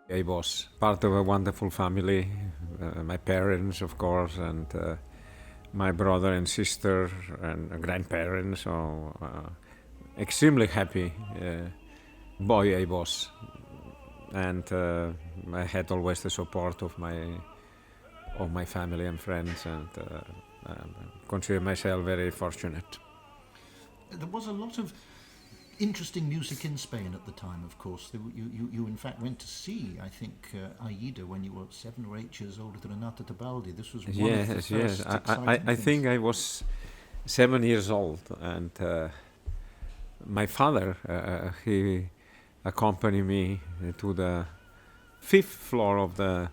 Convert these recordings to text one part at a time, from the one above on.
I was part of a wonderful family, my parents, of course, and my brother and sister and grandparents. So extremely happy boy I was, and I had always the support of my family and friends, and consider myself very fortunate. There was a lot of interesting music in Spain at the time, of course. You in fact went to see, I think, Aida when you were 7 or 8 years old with Renata Tebaldi. This was one of the first exciting I think I was 7 years old, and my father he accompanied me to the 5th floor of the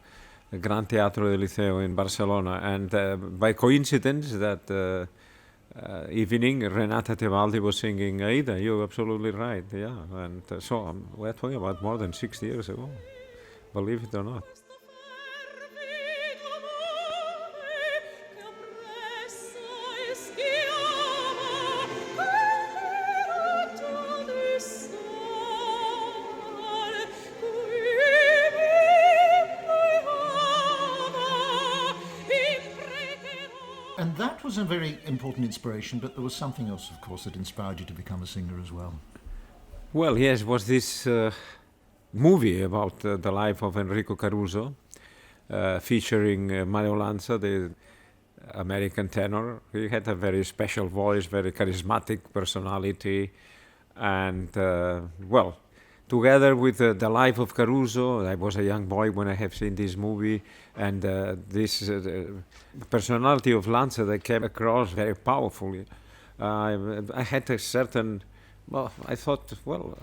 Gran Teatro del Liceo in Barcelona, and by coincidence that evening Renata Tebaldi was singing Aida. You're absolutely right, yeah. And so we're talking about more than 60 years ago, believe it or not. And that was a very important inspiration, but there was something else, of course, that inspired you to become a singer as well. Well, yes, it was this movie about the life of Enrico Caruso, featuring Mario Lanza, the American tenor. He had a very special voice, very charismatic personality, and well, together with the life of Caruso, I was a young boy when I have seen this movie, and this personality of Lanza that came across very powerfully. I had a certain, well, I thought, well,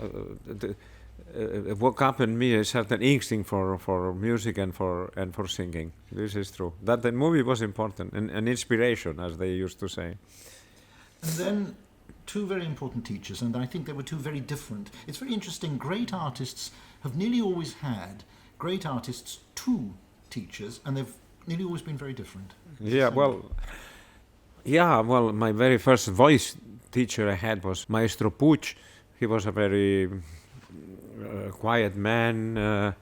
it woke up in me a certain instinct for music and for singing. This is true. That the movie was important, an inspiration, as they used to say. And then two very important teachers, and I think they were two very different. It's very interesting. Great artists have nearly always had great artists, two teachers, and they've nearly always been very different. Yeah, well, my very first voice teacher I had was Maestro Puig. He was a very quiet man.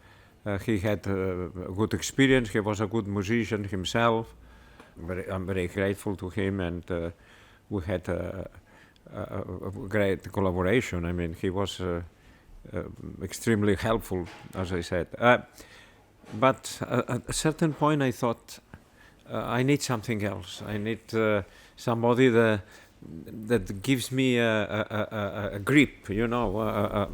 He had a good experience. He was a good musician himself. I'm very grateful to him, and we had a great collaboration. I mean, he was extremely helpful, as I said. But at a certain point, I thought, I need something else. I need somebody that gives me a grip, you know.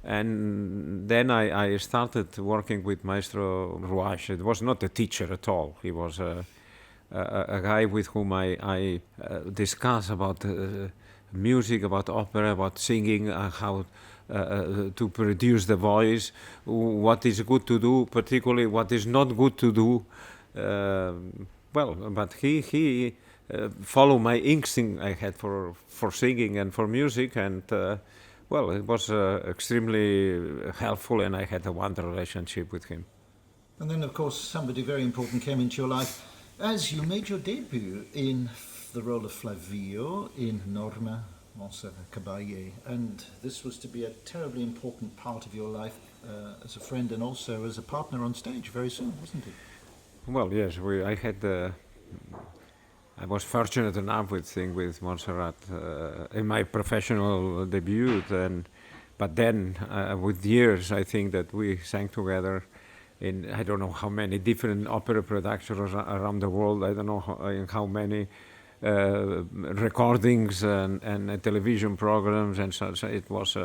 And then I started working with Maestro Ruach. It was not a teacher at all. He was a guy with whom I discuss about music, about opera, about singing, how to produce the voice, what is good to do, particularly what is not good to do. Well, but he followed my instinct I had for singing and for music, and well, it was extremely helpful, and I had a wonderful relationship with him. And then, of course, somebody very important came into your life as you made your debut in the role of Flavio in Norma Caballé, and this was to be a terribly important part of your life as a friend and also as a partner on stage very soon, wasn't it? Well, yes, I was fortunate enough with sing with Montserrat in my professional debut, but then with years I think that we sang together in I don't know how many different opera productions around the world. I don't know in how many recordings and television programs, and so it was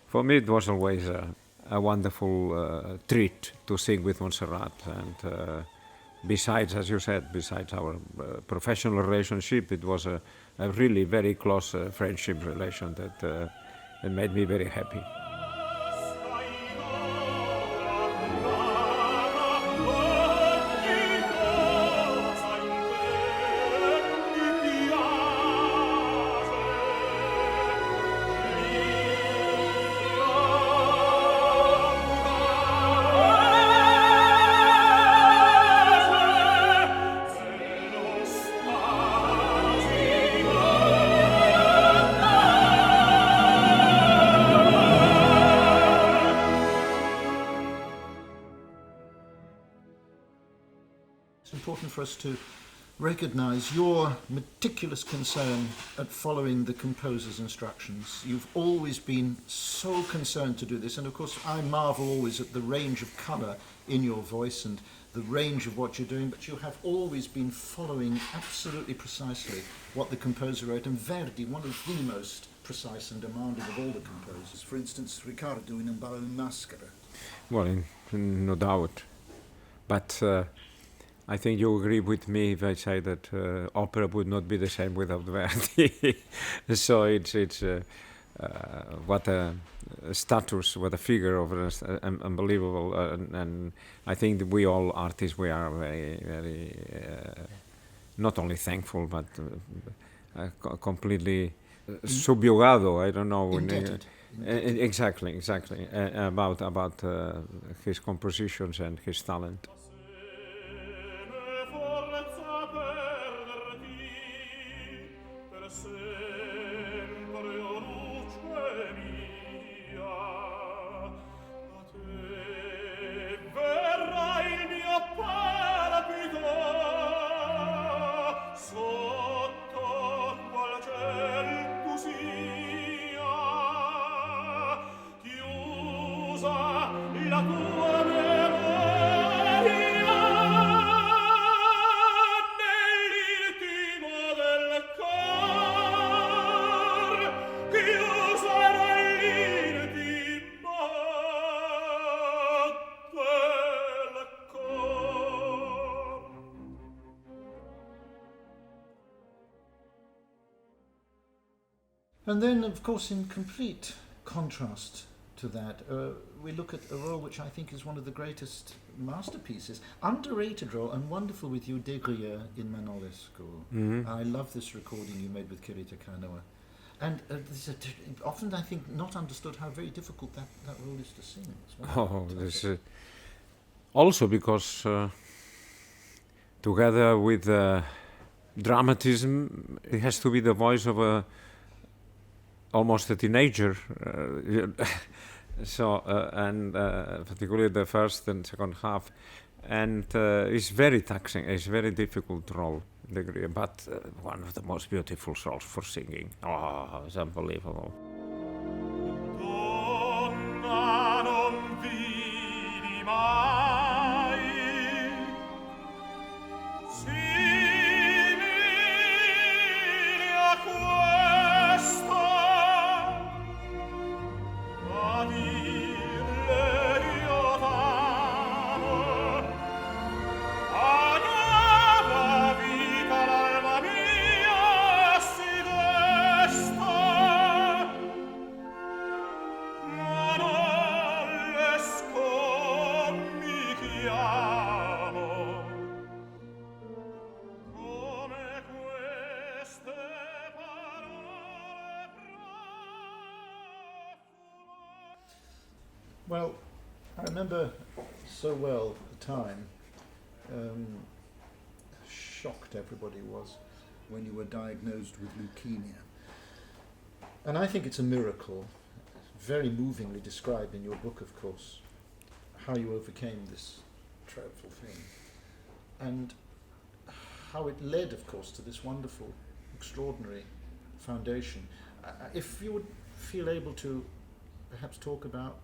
for me it was always a wonderful treat to sing with Montserrat, and besides, as you said, besides our professional relationship, it was a really very close friendship relation that made me very happy. for us to recognize your meticulous concern at following the composer's instructions. You've always been so concerned to do this, and of course I marvel always at the range of colour in your voice and the range of what you're doing, but you have always been following absolutely precisely what the composer wrote, and Verdi, one of the most precise and demanding of all the composers. For instance, Riccardo in Un ballo in maschera. Well, no doubt. But I think you agree with me if I say that opera would not be the same without Verdi. So it's what a status, what a figure of unbelievable. And I think that we all artists, we are very, very not only thankful, but completely subyugado. I don't know. Indebted. Exactly. About his compositions and his talent. And then, of course, in complete contrast to that, we look at a role which I think is one of the greatest masterpieces, underrated role, and wonderful with you, Degria in Manolescu. Mm-hmm. I love this recording you made with Kirita Kanoa. And often I think not understood how very difficult that role is to sing. This also because together with dramatism, it has to be the voice of almost a teenager. And particularly the first and second half, and it's very taxing. It's a very difficult role, but one of the most beautiful roles for singing. Oh, it's unbelievable. Donna, non vidi mai simile a questa. Well, I remember so well the time, shocked everybody was when you were diagnosed with leukemia. And I think it's a miracle, very movingly described in your book, of course, how you overcame this dreadful thing. And how it led, of course, to this wonderful, extraordinary foundation. If you would feel able to perhaps talk about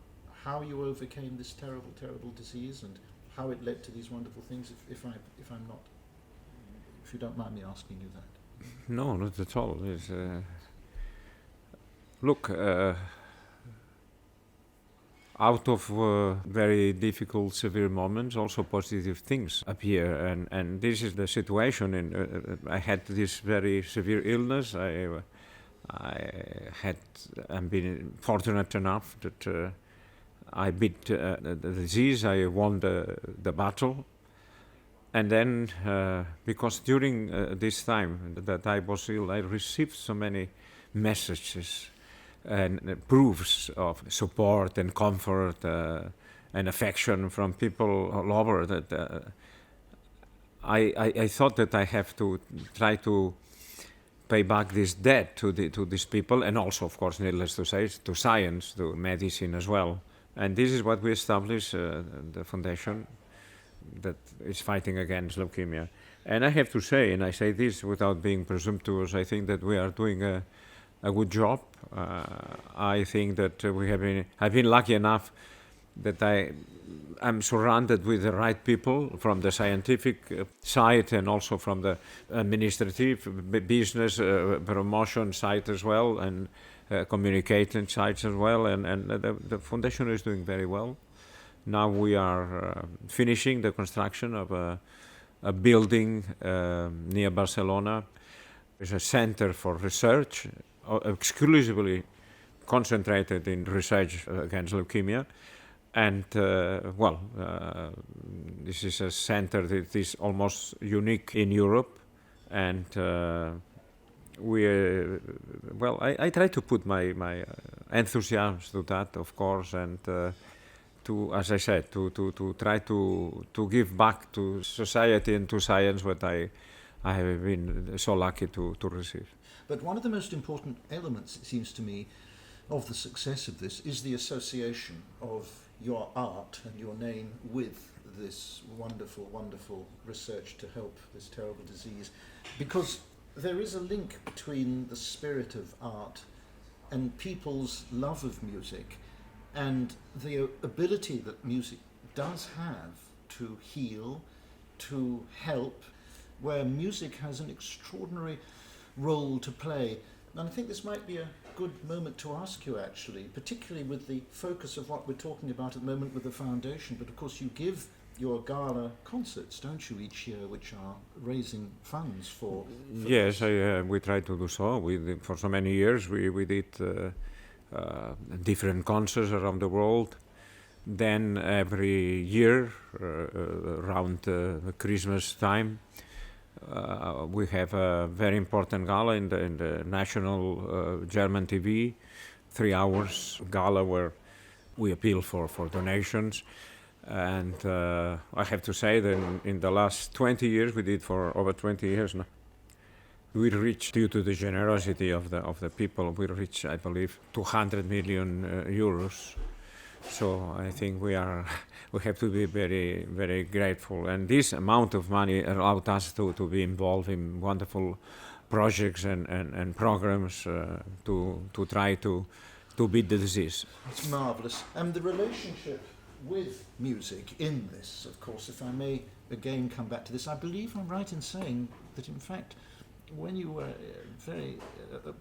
how you overcame this terrible, terrible disease and how it led to these wonderful things, if you don't mind me asking you that. No, not at all. Look, out of very difficult, severe moments, also positive things appear, and this is the situation. I had this very severe illness. I'm been fortunate enough that I beat the disease. I won the battle, and then because during this time that I was ill, I received so many messages and proofs of support and comfort and affection from people all over that I thought that I have to try to pay back this debt to these people, and also, of course, needless to say, to science, to medicine as well. And this is what we established, the foundation that is fighting against leukemia. And I have to say, and I say this without being presumptuous, I think that we are doing a good job. I think that I've been lucky enough that I'm surrounded with the right people from the scientific side and also from the administrative business promotion side as well, and communicating sides as well. And the foundation is doing very well. Now we are finishing the construction of a building near Barcelona. It's a center for research, exclusively concentrated in research against leukemia. And this is a center that is almost unique in Europe. And I try to put my enthusiasm to that, of course, and to, as I said, to try to give back to society and to science what I have been so lucky to receive. But one of the most important elements, it seems to me, of the success of this is the association of your art and your name with this wonderful, wonderful research to help this terrible disease. Because there is a link between the spirit of art and people's love of music and the ability that music does have to heal, to help, where music has an extraordinary role to play. And I think this might be a good moment to ask you, actually, particularly with the focus of what we're talking about at the moment with the foundation. But of course you give your gala concerts, don't you, each year, which are raising funds for yes, we try to do so. For so many years we did different concerts around the world. Then every year around Christmas time we have a very important gala in the national German TV, 3 hours gala where we appeal for donations. And I have to say that in the last 20 years, we did for over 20 years now, we reached, due to the generosity of the people, we reached, I believe, 200 million euros. So I think we have to be very, very grateful. And this amount of money allowed us to be involved in wonderful projects and programs to try to beat the disease. It's marvellous. And the relationship with music in this, of course, if I may again come back to this, I believe I'm right in saying that, in fact, when you were very,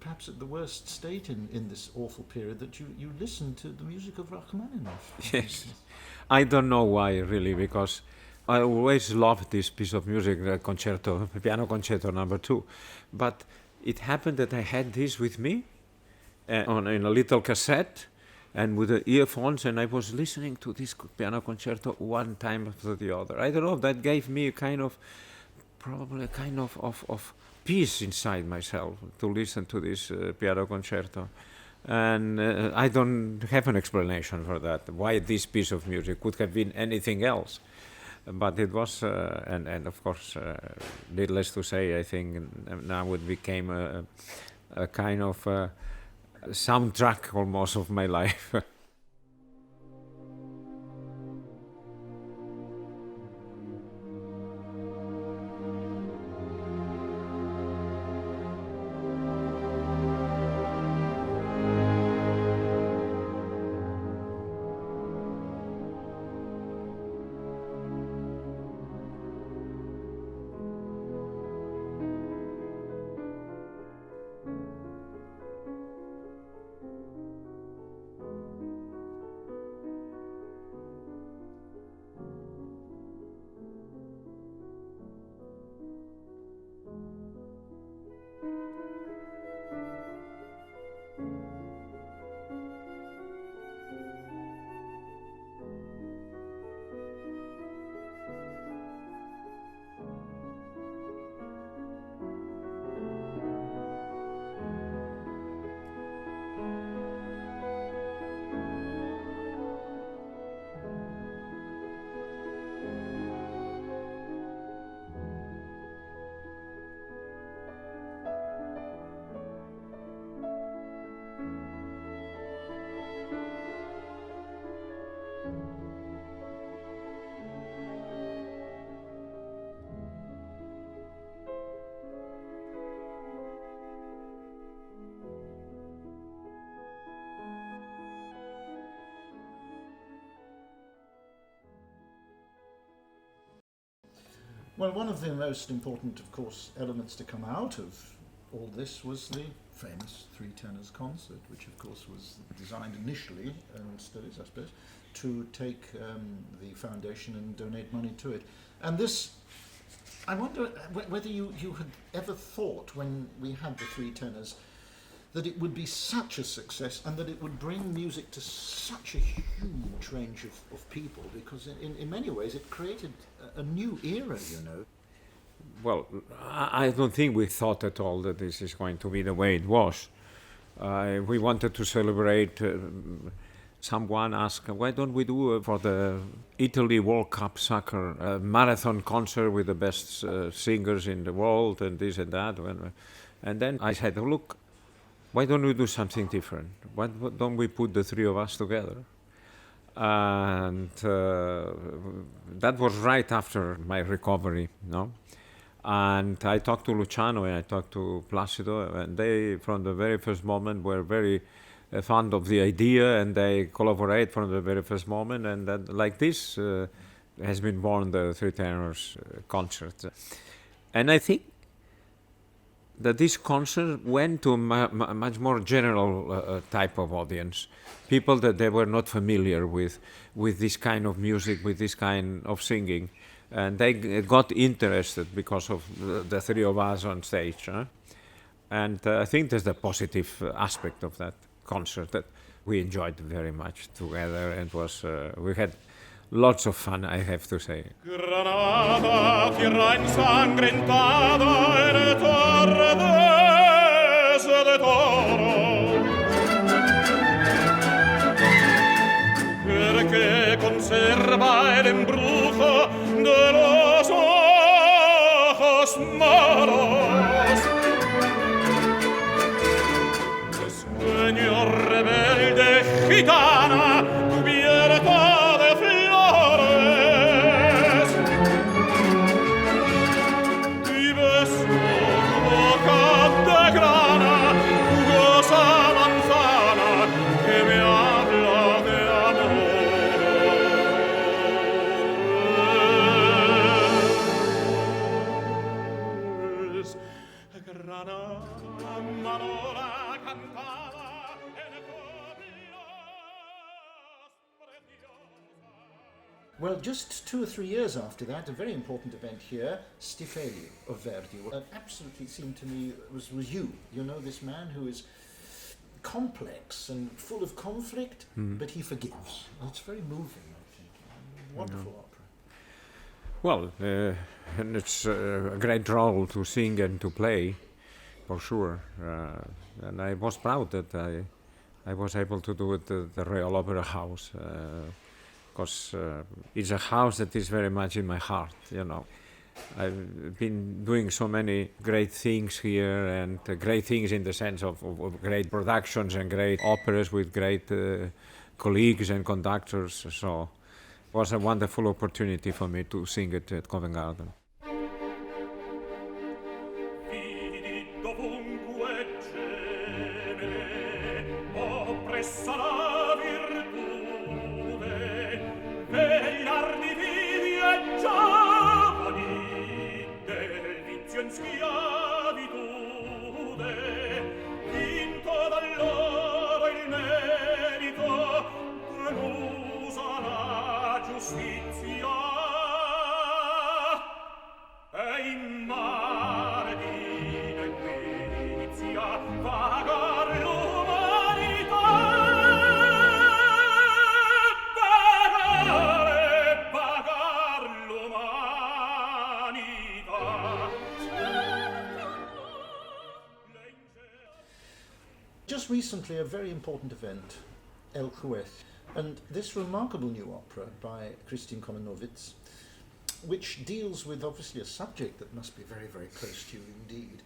perhaps at the worst state in this awful period, that you listened to the music of Rachmaninoff. Yes. I don't know why, really, because I always loved this piece of music, the concerto, piano concerto number 2. But it happened that I had this with me in a little cassette and with the earphones, and I was listening to this piano concerto one time after the other. I don't know, that gave me probably a kind of peace inside myself to listen to this piano concerto. And I don't have an explanation for that, why this piece of music could have been anything else. But it was, and of course, needless to say, I think now it became a kind of soundtrack almost of my life. Well, one of the most important, of course, elements to come out of all this was the famous Three Tenors concert, which, of course, was designed initially, and still is, I suppose, to take the foundation and donate money to it. And this, I wonder whether you had ever thought, when we had the Three Tenors, that it would be such a success and that it would bring music to such a huge range of people, because in many ways it created a new era, you know. Well, I don't think we thought at all that this is going to be the way it was. We wanted to celebrate. Someone asked, why don't we do for the Italy World Cup soccer a marathon concert with the best singers in the world and this and that? And then I said, look, why don't we do something different? Why don't we put the three of us together? And that was right after my recovery, no? And I talked to Luciano and I talked to Placido, and they, from the very first moment, were very fond of the idea, and they collaborate from the very first moment, and that, like this has been born the Three Tenors concert. And I think that this concert went to a much more general type of audience, people that they were not familiar with this kind of music, with this kind of singing. And they got interested because of the three of us on stage. Huh? And I think there's the positive aspect of that concert that we enjoyed very much together, and was we had lots of fun, I have to say. Granada, tierra ensangrentada en tardes de toro, perché conserva el embrujo de los ojos moros. Sueño rebelde gitana, cubierta de flores, y beso tu boca de grana, jugosa manzana que me habla de amores. Granada, Manora cantada en Well, just 2 or 3 years after that, a very important event here, Stifeli of Verdi. Absolutely seemed to me was you. You know, this man who is complex and full of conflict, but he forgives. It's very moving, I think. Wonderful opera. Well, and it's a great role to sing and to play, for sure. And I was proud that I was able to do it at the Royal Opera House, because it's a house that is very much in my heart, you know. I've been doing so many great things here, and great things in the sense of great productions and great operas with great colleagues and conductors, so it was a wonderful opportunity for me to sing it at Covent Garden. vidi dovunque gemere, oppressa la virtude, vegliardi vidi e giovani, del vizio in schiavitude, vinto dall'oro il merito, delusa la giustizia, e in mare di nequizia vagar l'umanità, vagar l'umanità. Just recently, a very important event, El Juez, and this remarkable new opera by Christian Kolonovits, which deals with obviously a subject that must be very, very close to you indeed,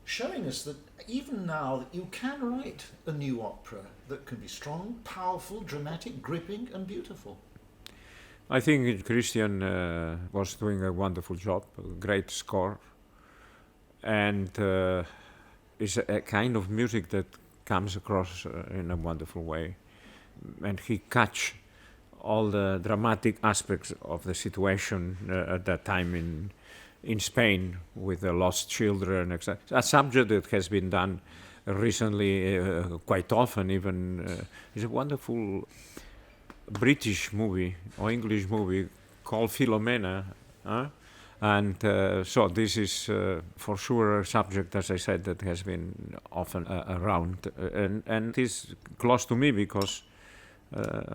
showing us that even now that you can write a new opera that can be strong, powerful, dramatic, gripping and beautiful. I think Christian was doing a wonderful job, a great score, and it's a kind of music that comes across in a wonderful way, and he catch all the dramatic aspects of the situation at that time in Spain with the lost children, etc. A subject that has been done recently quite often. Even it's a wonderful British movie or English movie called Philomena. And so this is for sure a subject, as I said, that has been often around. And it is close to me because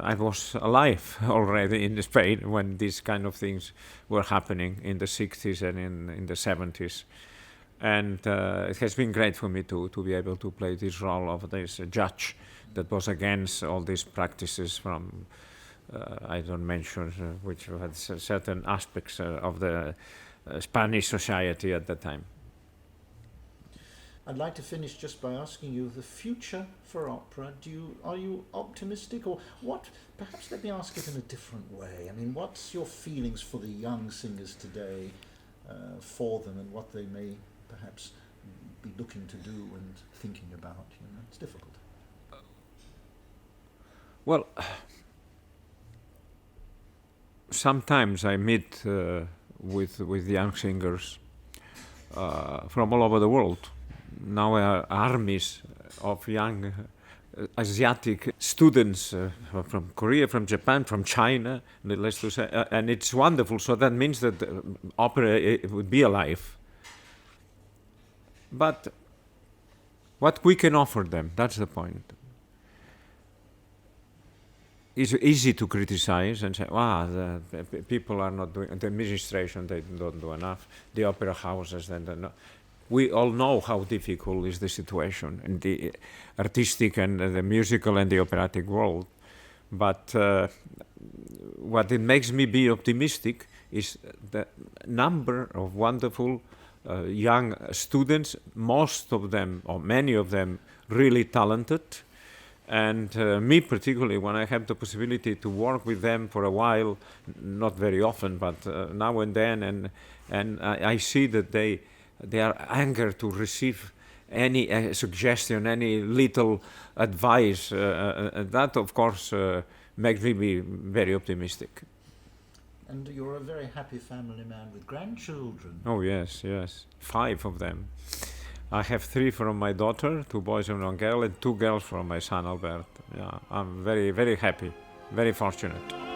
I was alive already in Spain when these kind of things were happening in the 60s and in the 70s. And it has been great for me to be able to play this role of this judge that was against all these practices from, I don't mention, which had certain aspects of the Spanish society at the time. I'd like to finish just by asking you the future for opera. Are you optimistic, or what? Perhaps let me ask it in a different way. I mean, what's your feelings for the young singers today, for them, and what they may perhaps be looking to do and thinking about? It's difficult. Well, sometimes I meet with young singers from all over the world. Now armies of young Asiatic students from Korea, from Japan, from China, needless to say, and it's wonderful. So that means that opera it would be alive. But what we can offer them, that's the point. It's easy to criticize and say, the people are not doing, the administration, they don't do enough, the opera houses, they don't know. We all know how difficult is the situation in the artistic and the musical and the operatic world. But what it makes me be optimistic is the number of wonderful young students, most of them, or many of them, really talented. And me particularly, when I have the possibility to work with them for a while, not very often, but now and then, and I see that they are eager to receive any suggestion, any little advice. That, of course, makes me be very optimistic. And you're a very happy family man with grandchildren. Oh, yes. 5 of them. I have 3 from my daughter, 2 boys and 1 girl, and 2 girls from my son Albert. Yeah, I'm very, very happy, very fortunate.